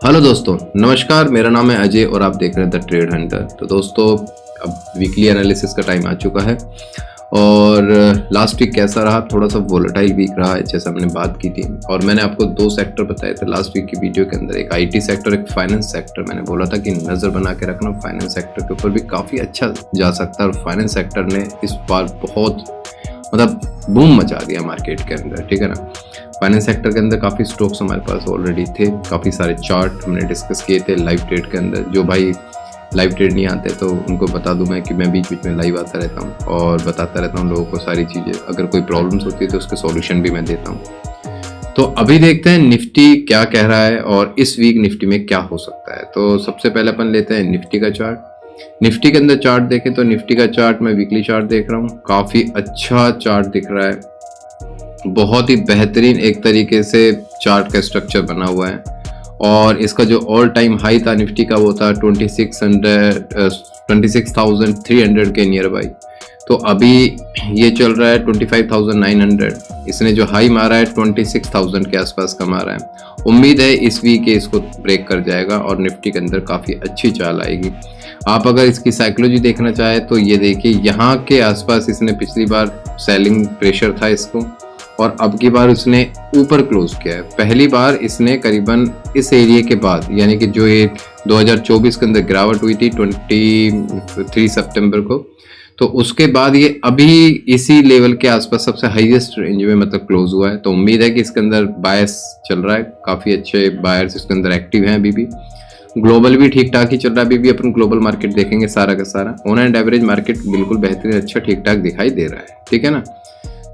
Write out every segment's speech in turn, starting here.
Hello दोस्तों, नमस्कार। मेरा नाम है अजय और आप देख रहे हैं द ट्रेड हंटर। तो दोस्तों, अब वीकली एनालिसिस का टाइम आ चुका है और लास्ट वीक कैसा रहा? थोड़ा सा वोलेटाइल वीक रहा है, जैसा हमने बात की थी। और मैंने आपको दो सेक्टर बताए थे लास्ट वीक की वीडियो के अंदर, एक आईटी सेक्टर, एक फाइनेंस सेक्टर। मैंने बोला था कि नज़र बना के रखना, फाइनेंस सेक्टर के ऊपर भी काफ़ी अच्छा जा सकता है। और फाइनेंस सेक्टर ने इस बार बहुत बूम मचा दिया मार्केट के अंदर, ठीक है ना। फाइनेंस सेक्टर के अंदर काफ़ी स्टॉक्स हमारे पास ऑलरेडी थे, काफ़ी सारे चार्ट हमने डिस्कस किए थे लाइव ट्रेड के अंदर। जो भाई लाइव ट्रेड नहीं आते तो उनको बता दूं मैं कि मैं बीच बीच में लाइव आता रहता हूं और बताता रहता हूं लोगों को सारी चीज़ें। अगर कोई प्रॉब्लम्स होती है तो उसके सॉल्यूशन भी मैं देता हूं। तो अभी देखते हैं निफ्टी क्या कह रहा है और इस वीक निफ्टी में क्या हो सकता है। तो सबसे पहले अपन लेते हैं निफ्टी का चार्ट। निफ्टी के अंदर चार्ट देखें तो निफ्टी का चार्ट मैं वीकली चार्ट देख रहा हूँ, काफ़ी अच्छा चार्ट दिख रहा है। बहुत ही बेहतरीन एक तरीके से चार्ट का स्ट्रक्चर बना हुआ है। और इसका जो ऑल टाइम हाई था निफ्टी का वो था 26,300 के नियर बाई। तो अभी ये चल रहा है 25,900। इसने जो हाई मारा है 26,000 के आसपास का मारा है। उम्मीद है इस वीक इसको ब्रेक कर जाएगा और निफ्टी के अंदर काफ़ी अच्छी चाल आएगी। आप अगर इसकी साइकोलॉजी देखना चाहे तो ये देखिए, यहाँ के आसपास इसने पिछली बार सेलिंग प्रेशर था इसको और अब की बार उसने ऊपर क्लोज किया है। पहली बार इसने करीबन इस एरिया के बाद, यानी कि जो ये 2024 के अंदर गिरावट हुई थी 23 सितंबर को, तो उसके बाद ये अभी इसी लेवल के आसपास सबसे हाईएस्ट रेंज में क्लोज हुआ है। तो उम्मीद है कि इसके अंदर बायस चल रहा है, काफ़ी अच्छे बायर्स इसके अंदर एक्टिव हैं। अभी भी ग्लोबल भी ठीक ठाक ही चल रहा है। अभी भी अपन ग्लोबल मार्केट देखेंगे सारा का सारा, ऑन एंड एवरेज मार्केट बिल्कुल बेहतरीन अच्छा ठीक ठाक दिखाई दे रहा है, ठीक है ना।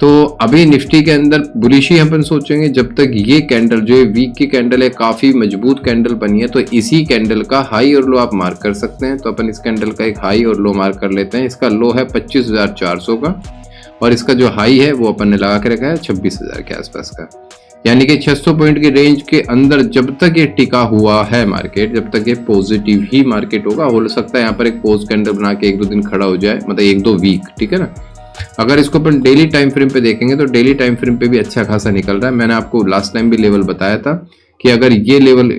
तो अभी निफ्टी के अंदर बुलिश ही अपन सोचेंगे जब तक ये कैंडल, जो वीक की कैंडल है, काफी मजबूत कैंडल बनी है। तो इसी कैंडल का हाई और लो आप मार्क कर सकते हैं। तो अपन इस कैंडल का एक हाई और लो मार्क कर लेते हैं। इसका लो है 25,400 का और इसका जो हाई है वो अपन ने लगा के रखा है 26,000 के आसपास का। यानी कि 600 पॉइंट की रेंज के अंदर जब तक ये टिका हुआ है मार्केट, जब तक ये पॉजिटिव ही मार्केट होगा। हो सकता है यहाँ पर एक पोज कैंडल बना के 1-2 दिन खड़ा हो जाए, 1-2 वीक, ठीक है ना। अगर इसको अपन डेली टाइम फ्रेम पे देखेंगे तो डेली टाइम फ्रेम पे भी अच्छा खासा निकल रहा है। मैंने आपको लास्ट टाइम भी लेवल बताया था कि अगर ये लेवल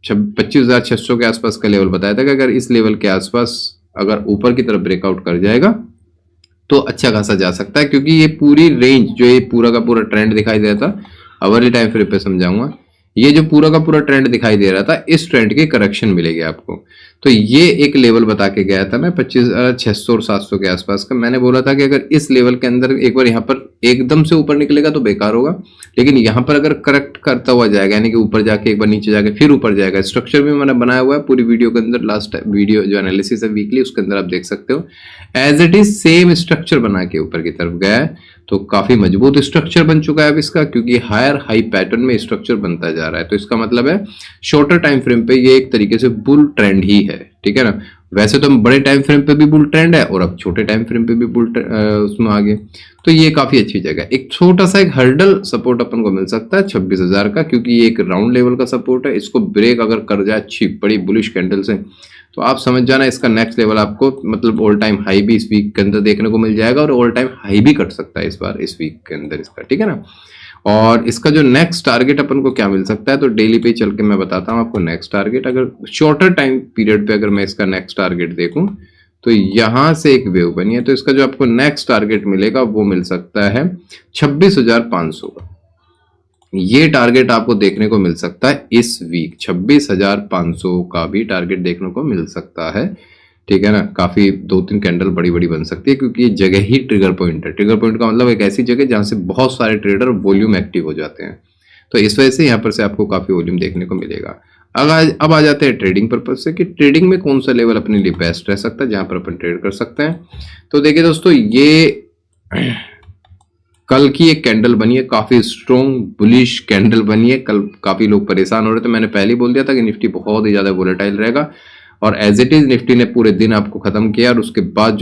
25,600 के आसपास का लेवल बताया था कि अगर इस लेवल के आसपास अगर ऊपर की तरफ ब्रेकआउट कर जाएगा तो अच्छा खासा जा सकता है। क्योंकि ये पूरी रेंज, जो ये पूरा का पूरा ट्रेंड दिखाई दे रहा था, अवरली टाइम फ्रेम पे समझाऊंगा, ये जो पूरा का पूरा ट्रेंड दिखाई दे रहा था, इस ट्रेंड की करेक्शन मिलेगी आपको। तो ये एक लेवल बता के गया था मैं 25,600 और 700 के आसपास का। मैंने बोला था कि अगर इस लेवल के अंदर एक बार यहाँ पर एकदम से ऊपर निकलेगा तो बेकार होगा, लेकिन यहाँ पर अगर करेक्ट करता हुआ जाएगा, यानी कि ऊपर जाके एक बार नीचे जाके फिर ऊपर जाएगा। स्ट्रक्चर भी मैंने बनाया हुआ है पूरी वीडियो के अंदर, लास्ट वीडियो जो एनालिसिस है वीकली, उसके अंदर आप देख सकते हो। As it is same structure बना के ऊपर की तरफ गया है। तो काफी मजबूत स्ट्रक्चर बन चुका है अब इसका, क्योंकि हायर हाई पैटर्न में स्ट्रक्चर बनता जा रहा है। तो इसका मतलब है शॉर्टर टाइम फ्रेम पे ये एक तरीके से बुल ट्रेंड ही है, ठीक है ना। वैसे तो बड़े टाइम फ्रेम पे भी बुल ट्रेंड है और अब छोटे टाइम फ्रेम पे भी बुल उसमें आगे। तो ये काफी अच्छी जगह है। एक छोटा सा एक हर्डल सपोर्ट अपन को मिल सकता है 26,000 का, क्योंकि ये एक राउंड लेवल का सपोर्ट है। इसको ब्रेक अगर कर जाए अच्छी बड़ी बुलिश कैंडल से, तो आप समझ जाना इसका नेक्स्ट लेवल आपको ऑल टाइम हाई भी इस वीक के अंदर देखने को मिल जाएगा और ऑल टाइम हाई भी कट सकता है इस बार इस वीक के अंदर इसका, ठीक है ना। और इसका जो नेक्स्ट टारगेट अपन को क्या मिल सकता है, तो डेली पे चल के मैं बताता हूँ आपको नेक्स्ट टारगेट। अगर शॉर्टर टाइम पीरियड पे अगर मैं इसका नेक्स्ट टारगेट देखूं तो यहां से एक वेव बनी है, तो इसका जो आपको नेक्स्ट टारगेट मिलेगा वो मिल सकता है 26,500 का। ये टारगेट आपको देखने को मिल सकता है इस वीक, 26,500 का भी टारगेट देखने को मिल सकता है, ठीक है ना। काफी 2-3 कैंडल बड़ी बड़ी बन सकती है, क्योंकि ये जगह ही ट्रिगर पॉइंट है। ट्रिगर पॉइंट का मतलब एक ऐसी जगह जहां से बहुत सारे ट्रेडर वॉल्यूम एक्टिव हो जाते हैं। तो इस वजह से यहाँ पर से आपको काफी वॉल्यूम देखने को मिलेगा। अब आ जाते हैं ट्रेडिंग पर्पज से कि ट्रेडिंग में कौन सा लेवल अपने लिए बेस्ट रह सकता है, जहां पर अपन ट्रेड कर सकते हैं। तो देखिए दोस्तों, ये कल की एक कैंडल बनी है, काफी स्ट्रॉन्ग बुलिश कैंडल बनी है। कल काफी लोग परेशान हो रहे थे, मैंने पहले ही बोल दिया था कि निफ्टी बहुत ही ज्यादा वोलेटाइल रहेगा और एज इट इज निफ्टी ने पूरे दिन आपको खत्म किया। और उसके बाद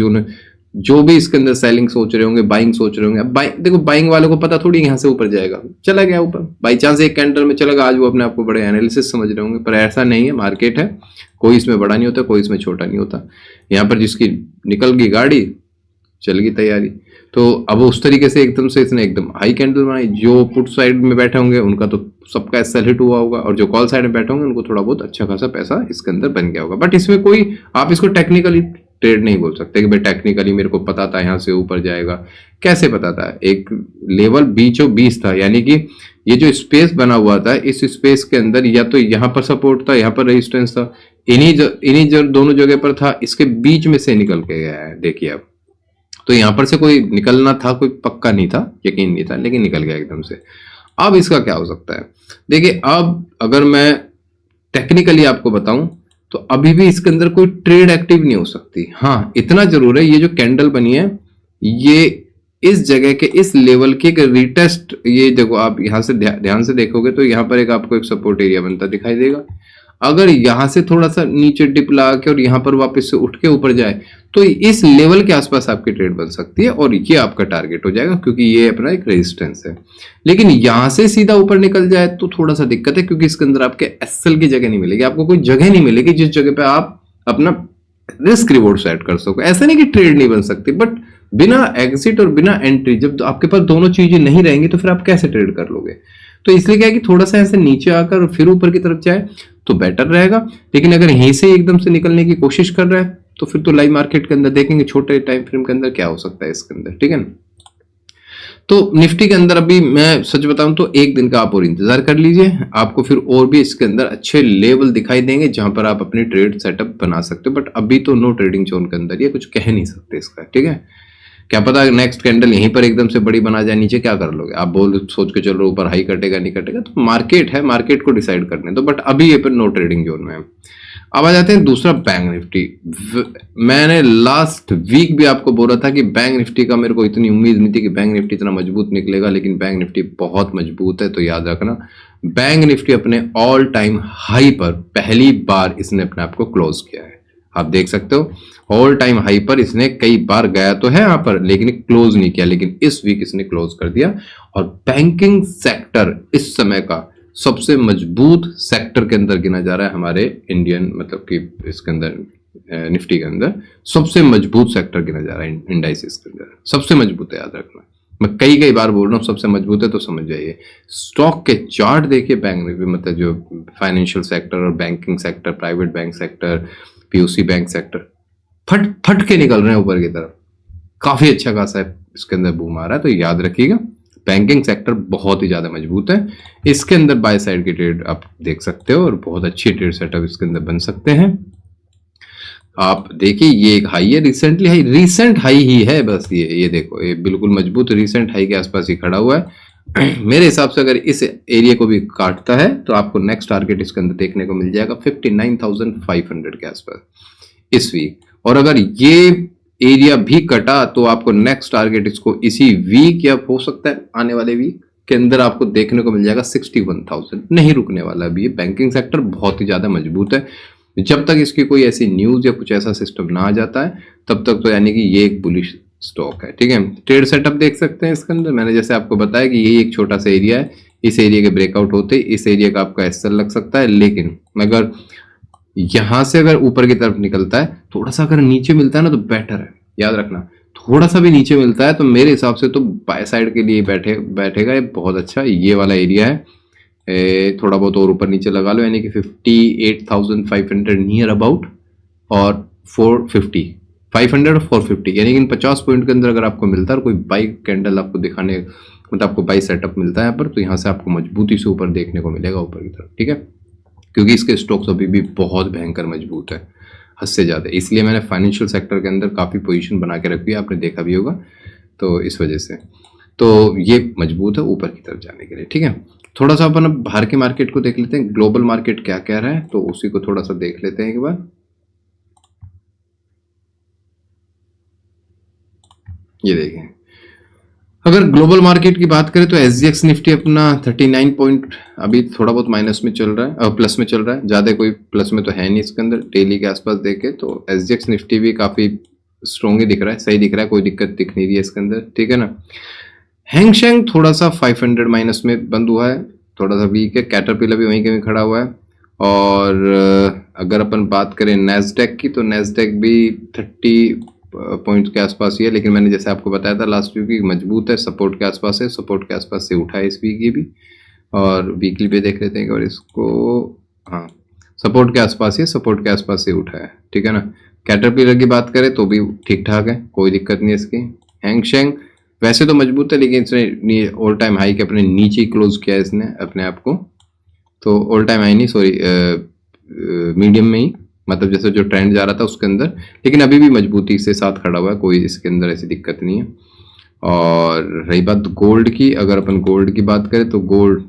जो भी इसके अंदर सेलिंग सोच रहे होंगे, बाइंग सोच रहे होंगे, देखो बाइंग वालों को पता थोड़ी यहाँ से ऊपर जाएगा, चला गया ऊपर बाई चांस एक कैंडल में चला गया। आज वो अपने आप को बड़े एनालिसिस समझ रहे होंगे, पर ऐसा नहीं है। मार्केट है, कोई इसमें बड़ा नहीं होता, कोई इसमें छोटा नहीं होता। यहाँ पर जिसकी निकल गई गाड़ी, चल गई तैयारी। तो अब उस तरीके से एकदम से इसने एकदम हाई कैंडल बनाई। जो पुट साइड में बैठे होंगे उनका तो सबका एसएल हिट हुआ होगा, और जो कॉल साइड में बैठे होंगे उनको थोड़ा बहुत अच्छा खासा पैसा इसके अंदर बन गया होगा। बट इसमें कोई आप इसको टेक्निकली ट्रेड नहीं बोल सकते कि भाई टेक्निकली मेरे को पता था यहाँ से ऊपर जाएगा। कैसे पता था? एक लेवल बीचों बीच था, यानी कि ये जो स्पेस बना हुआ था, इस स्पेस के अंदर या तो यहाँ पर सपोर्ट था, यहाँ पर रेजिस्टेंस था, इन्हीं जो दोनों जगह पर था, इसके बीच में से निकल के गया है। देखिए अब तो यहाँ पर से कोई निकलना था, कोई पक्का नहीं था, यकीन नहीं था, लेकिन निकल गया एकदम से। अब इसका क्या हो सकता है? देखिए अब अगर मैं टेक्निकली आपको बताऊं तो अभी भी इसके अंदर कोई ट्रेड एक्टिव नहीं हो सकती। हाँ, इतना जरूर है, ये जो कैंडल बनी है ये इस जगह के इस लेवल की एक रिटेस्ट, ये देखो आप यहां से ध्यान से देखोगे तो यहाँ पर एक आपको एक सपोर्ट एरिया बनता दिखाई देगा। अगर यहां से थोड़ा सा नीचे डिप लगा के और यहां पर वापस से उठ के ऊपर जाए तो इस लेवल के आसपास आपकी ट्रेड बन सकती है और ये आपका टारगेट हो जाएगा, क्योंकि ये अपना एक रेजिस्टेंस है। लेकिन यहां से सीधा ऊपर निकल जाए तो थोड़ा सा दिक्कत है, क्योंकि इसके अंदर आपके एसएल की जगह नहीं मिलेगी, आपको कोई जगह नहीं मिलेगी जिस जगह पे आप अपना रिस्क रिवॉर्ड सेट कर सको। ऐसा नहीं कि ट्रेड नहीं बन सकती, बट बिना एग्जिट और बिना एंट्री, जब आपके पास दोनों चीजें नहीं रहेंगी तो फिर आप कैसे ट्रेड कर लोगे? तो इसलिए क्या है कि थोड़ा सा ऐसे नीचे आकर फिर ऊपर की तरफ जाए तो बेटर रहेगा। लेकिन अगर यहीं से एकदम से निकलने की कोशिश कर रहा है तो फिर तो लाइव मार्केट के अंदर देखेंगे छोटे टाइम फ्रेम के अंदर क्या हो सकता है इसके अंदर, ठीक है ना। तो निफ्टी के अंदर अभी मैं सच बताऊं तो एक दिन का आप और इंतजार कर लीजिए, आपको फिर और भी इसके अंदर अच्छे लेवल दिखाई देंगे जहां पर आप अपनी ट्रेड सेटअप बना सकते हो। बट अभी तो नो ट्रेडिंग जोन के अंदर ये कुछ कह नहीं सकते इसका, ठीक है। क्या पता नेक्स्ट कैंडल यहीं पर एकदम से बड़ी बना जाए, नीचे क्या कर लोगे आप? बोल सोच के चल रहे हो ऊपर हाई कटेगा नहीं कटेगा, तो मार्केट है, मार्केट को डिसाइड करने दो। बट अभी ये पर नो ट्रेडिंग जोन में है। अब आ जाते हैं दूसरा बैंक निफ्टी। मैंने लास्ट वीक भी आपको बोला था कि बैंक निफ्टी का मेरे को इतनी उम्मीद नहीं थी कि बैंक निफ्टी इतना मजबूत निकलेगा, लेकिन बैंक निफ्टी बहुत मजबूत है। तो याद रखना, बैंक निफ्टी अपने ऑल टाइम हाई पर पहली बार इसने अपने आप को क्लोज किया है। आप देख सकते हो ऑल टाइम हाई पर इसने कई बार गया तो है यहाँ पर, लेकिन क्लोज नहीं किया, लेकिन इस वीक इसने क्लोज कर दिया। और बैंकिंग सेक्टर इस समय का सबसे मजबूत सेक्टर के अंदर गिना जा रहा है हमारे इंडियन, मतलब कि इसके अंदर निफ्टी के अंदर सबसे मजबूत सेक्टर गिना जा रहा है इंडाइसिस के अंदर, सबसे मजबूत है। याद रखना, मैं कई बार बोल रहा हूँ सबसे मजबूत है, तो समझ जाइए। स्टॉक के चार्ट देखिए बैंक निफ्टी, मतलब जो फाइनेंशियल सेक्टर और banking sector, private bank sector, POC bank sector फट फट के निकल रहे हैं ऊपर की तरफ। काफी अच्छा खासा है इसके अंदर बूम आ रहा है। तो याद रखिएगा बैंकिंग सेक्टर बहुत ही ज्यादा मजबूत है। इसके अंदर बाय साइड की ट्रेड आप देख सकते हो और बहुत अच्छी ट्रेड सेटअप इसके अंदर बन सकते हैं। आप देखिए ये एक हाई है, रिसेंट हाई ही है बस। ये देखो, ये बिल्कुल मजबूत रिसेंट हाई के आसपास ही खड़ा हुआ है। मेरे हिसाब से अगर इस एरिया को भी काटता है तो आपको नेक्स्ट टारगेट इसके अंदर देखने को मिल जाएगा 59,500 के आसपास इस वीक। और अगर ये एरिया भी कटा तो आपको नेक्स्ट टारगेट इसको इसी वीक या हो सकता है आने वाले वीक के अंदर आपको देखने को मिल जाएगा 61,000। नहीं रुकने वाला अभी ये बैंकिंग सेक्टर बहुत ही ज्यादा मजबूत है। जब तक इसकी कोई ऐसी न्यूज या कुछ ऐसा सिस्टम ना आ जाता है तब तक तो यानी कि ये एक बुलिश स्टॉक है, ठीक है। ट्रेड सेटअप देख सकते हैं इसके अंदर, मैंने जैसे आपको बताया कि ये एक छोटा सा एरिया है, इस एरिया के ब्रेकआउट होते इस एरिया का आपका एसएल लग सकता है। लेकिन अगर यहां से अगर ऊपर की तरफ निकलता है, थोड़ा सा अगर नीचे मिलता है ना तो बेटर है। याद रखना, थोड़ा सा भी नीचे मिलता है तो मेरे हिसाब से तो बाय साइड के लिए बैठेगा ये बहुत अच्छा। ये वाला एरिया है, थोड़ा बहुत और ऊपर नीचे लगा लो, यानी कि 58,500 नियर अबाउट और 450, 500 और 450, यानी कि 50 पॉइंट के अंदर अगर आपको मिलता है और कोई बाई कैंडल आपको दिखाने, मतलब आपको बाई सेटअप मिलता है यहाँ पर, तो यहाँ से आपको मजबूती से ऊपर देखने को मिलेगा ऊपर की तरफ, ठीक है। क्योंकि इसके स्टॉक्स अभी भी बहुत भयंकर मजबूत है, हद से ज़्यादा। इसलिए मैंने फाइनेंशियल सेक्टर के अंदर काफ़ी पोजीशन बना के रखी है, आपने देखा भी होगा। तो इस वजह से तो ये मजबूत है ऊपर की तरफ जाने के लिए, ठीक है। थोड़ा सा अपन अब बाहर के मार्केट को देख लेते हैं, ग्लोबल मार्केट क्या कह रहा है, तो उसी को थोड़ा सा देख लेते हैं एक बार। ये देखें, अगर ग्लोबल मार्केट की बात करें तो एसजीएक्स निफ्टी अपना 39 पॉइंट अभी थोड़ा बहुत माइनस में चल रहा है और प्लस में चल रहा है, ज़्यादा कोई प्लस में तो है नहीं इसके अंदर। डेली के आसपास देखे तो एसजीएक्स निफ्टी भी काफ़ी स्ट्रॉन्ग ही दिख रहा है, सही दिख रहा है, कोई दिक्कत दिख नहीं रही है इसके अंदर, ठीक है ना। हैंग शेंग थोड़ा सा 500 माइनस में बंद हुआ है, थोड़ा सा वीक है। कैटरपिलर भी वहीं कहीं खड़ा हुआ है। और अगर अपन बात करें नैस्डैक की, तो नैस्डैक भी पॉइंट के आसपास ही है, लेकिन मैंने जैसे आपको बताया था लास्ट वीक की मजबूत है, सपोर्ट के आसपास है, सपोर्ट के आसपास से उठा है इस वीक ये भी। और वीकली पे देख लेते हैं एक बार इसको। हाँ, सपोर्ट के आसपास ही, सपोर्ट के आसपास से उठा है, ठीक है ना। कैटरपिलर की बात करें तो भी ठीक ठाक है, कोई दिक्कत नहीं है इसकी। हैंग शेंग वैसे तो मजबूत है, लेकिन इसने ऑल टाइम हाई के अपने नीचे ही क्लोज किया है इसने अपने आप को। तो ऑल टाइम हाई नहीं, सॉरी, मीडियम में ही, मतलब जैसे जो ट्रेंड जा रहा था उसके अंदर, लेकिन अभी भी मजबूती से साथ खड़ा हुआ है, कोई इसके अंदर ऐसी दिक्कत नहीं है। और रही बात गोल्ड की, अगर अपन गोल्ड की बात करें तो गोल्ड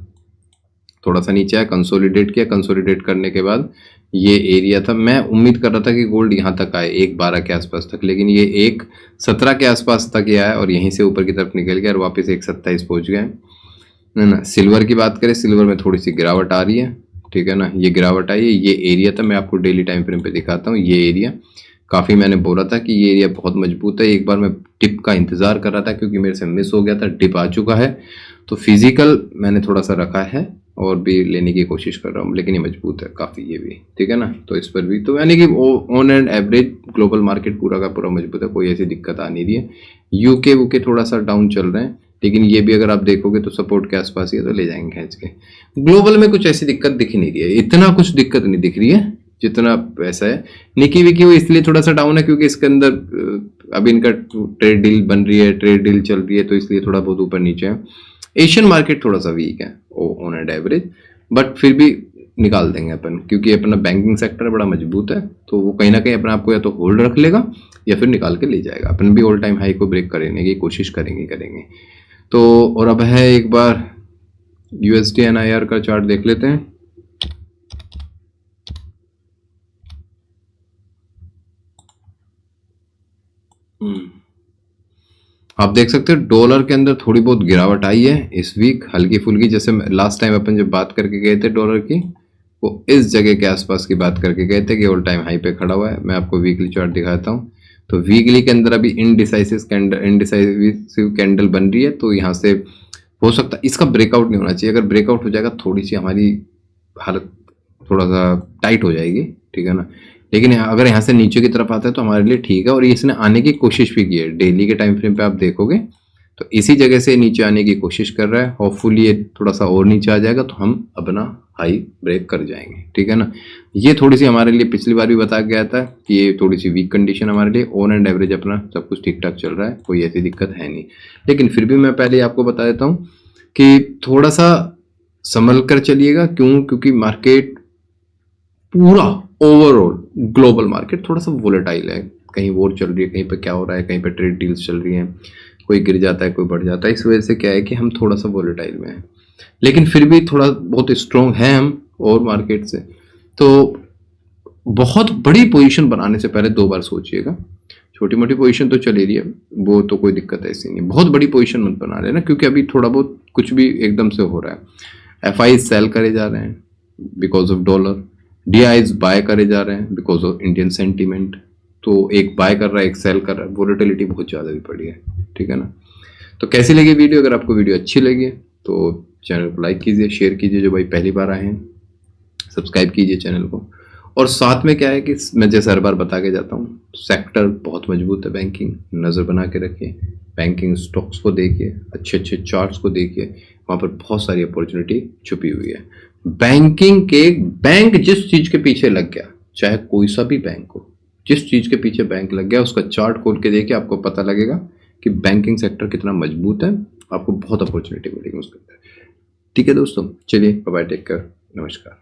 थोड़ा सा नीचे है, कंसोलिडेट किया, कंसोलिडेट करने के बाद ये एरिया था, मैं उम्मीद कर रहा था कि गोल्ड यहाँ तक आए 1.12 के आसपास तक, लेकिन ये 1.17 के आसपास तक ही आया और यहीं से ऊपर की तरफ निकल गया और वापस 1.27 पहुँच गया है ना। सिल्वर की बात करें, सिल्वर में थोड़ी सी गिरावट आ रही है, ठीक है ना। ये गिरावट आई है, ये एरिया था, मैं आपको डेली टाइम फ्रेम पे दिखाता हूँ। ये एरिया काफ़ी, मैंने बोला था कि ये एरिया बहुत मजबूत है। एक बार मैं डिप का इंतज़ार कर रहा था क्योंकि मेरे से मिस हो गया था, डिप आ चुका है, तो फिजिकल मैंने थोड़ा सा रखा है और भी लेने की कोशिश कर रहा हूँ, लेकिन ये मजबूत है काफ़ी ये भी, ठीक है ना। तो इस पर भी तो यानी कि on and average global market पूरा का पूरा मजबूत है, कोई ऐसी दिक्कत आ नहीं रही है। यूके वूके थोड़ा सा डाउन चल रहे हैं, लेकिन ये भी अगर आप देखोगे तो सपोर्ट के आसपास ही है, तो ले जाएंगे खींच के। ग्लोबल में कुछ ऐसी दिक्कत दिख नहीं रही है, इतना कुछ दिक्कत नहीं दिख रही है जितना ऐसा है। निकी विकी वो इसलिए थोड़ा सा डाउन है क्योंकि इसके अंदर अभी इनका ट्रेड डील बन रही है, ट्रेड डील चल रही है, तो इसलिए थोड़ा बहुत ऊपर नीचे है। एशियन मार्केट थोड़ा सा वीक है ऑन एंड एवरेज, बट फिर भी निकाल देंगे अपन, क्योंकि अपना बैंकिंग सेक्टर बड़ा मजबूत है, तो वो कहीं ना कहीं अपने आप को या तो होल्ड रख लेगा या फिर निकाल के ले जाएगा। अपन भी ऑल टाइम हाई को ब्रेक करने की कोशिश करेंगे। तो और अब है एक बार यूएसडी NIR का चार्ट देख लेते हैं। आप देख सकते हो डॉलर के अंदर थोड़ी बहुत गिरावट आई है इस वीक, हल्की फुल्की। जैसे लास्ट टाइम अपन जब बात करके गए थे डॉलर की, वो इस जगह के आसपास की बात करके गए थे कि ऑल टाइम हाई पे खड़ा हुआ है। मैं आपको वीकली चार्ट दिखाता हूँ। तो वीकली के अंदर अभी इनडिसाइसिव कैंडल बन रही है, तो यहाँ से हो सकता है इसका ब्रेकआउट नहीं होना चाहिए। अगर ब्रेकआउट हो जाएगा थोड़ी सी हमारी हालत थोड़ा सा टाइट हो जाएगी, ठीक है ना। लेकिन अगर यहाँ से नीचे की तरफ आता है तो हमारे लिए ठीक है, और इसने आने की कोशिश भी की है। डेली के टाइम फ्रेम पे आप देखोगे तो इसी जगह से नीचे आने की कोशिश कर रहा है। होपफुली ये थोड़ा सा और नीचे आ जाएगा तो हम अपना हाई ब्रेक कर जाएंगे, ठीक है ना। ये थोड़ी सी हमारे लिए पिछली बार भी बताया गया था कि ये थोड़ी सी वीक कंडीशन हमारे लिए। ऑन एंड एवरेज अपना सब कुछ ठीक ठाक चल रहा है, कोई ऐसी दिक्कत है नहीं। लेकिन फिर भी मैं पहले आपको बता देता हूँ कि थोड़ा सा संभल कर चलिएगा। क्योंकि मार्केट पूरा ओवरऑल ग्लोबल मार्केट थोड़ा सा वोलेटाइल है। कहीं वॉर चल रही है, कहीं पे क्या हो रहा है, कहीं पे ट्रेड डील्स चल रही हैं, कोई गिर जाता है कोई बढ़ जाता है। इस वजह से क्या है कि हम थोड़ा सा वोलेटाइल में हैं, लेकिन फिर भी थोड़ा बहुत स्ट्रॉन्ग है हम और मार्केट से। तो बहुत बड़ी पोजीशन बनाने से पहले 2 बार सोचिएगा। छोटी मोटी पोजीशन तो चल रही है, वो तो कोई दिक्कत ऐसी नहीं। बहुत बड़ी पोजीशन मत बना लेना, क्योंकि अभी थोड़ा बहुत कुछ भी एकदम से हो रहा है। FI सेल करे जा रहे हैं because of dollar, DIs buy करे जा रहे हैं बिकॉज ऑफ इंडियन सेंटीमेंट। तो एक बाय कर रहा है, एक सेल कर रहा है, वोलेटिलिटी बहुत ज़्यादा भी पड़ी है, ठीक है ना। तो कैसी लगी वीडियो? अगर आपको वीडियो अच्छी लगी तो चैनल को लाइक कीजिए, शेयर कीजिए। जो भाई पहली बार आए हैं सब्सक्राइब कीजिए चैनल को। और साथ में क्या है कि मैं जैसे हर बार बता के जाता हूँ, सेक्टर बहुत मजबूत है, बैंकिंग नज़र बना के रखिए, बैंकिंग स्टॉक्स को देखिए, अच्छे अच्छे चार्ट्स को देखिए, वहाँ पर बहुत सारी अपॉर्चुनिटी छुपी हुई है। बैंक जिस चीज़ के पीछे लग गया, चाहे कोई सा भी बैंक हो, जिस चीज़ के पीछे बैंक लग गया उसका चार्ट खोल के देखिए, आपको पता लगेगा कि बैंकिंग सेक्टर कितना मजबूत है। आपको बहुत अपॉर्चुनिटी मिलेगी उसके अंदर, ठीक है दोस्तों। चलिए बाय बाय, टेक केयर, नमस्कार।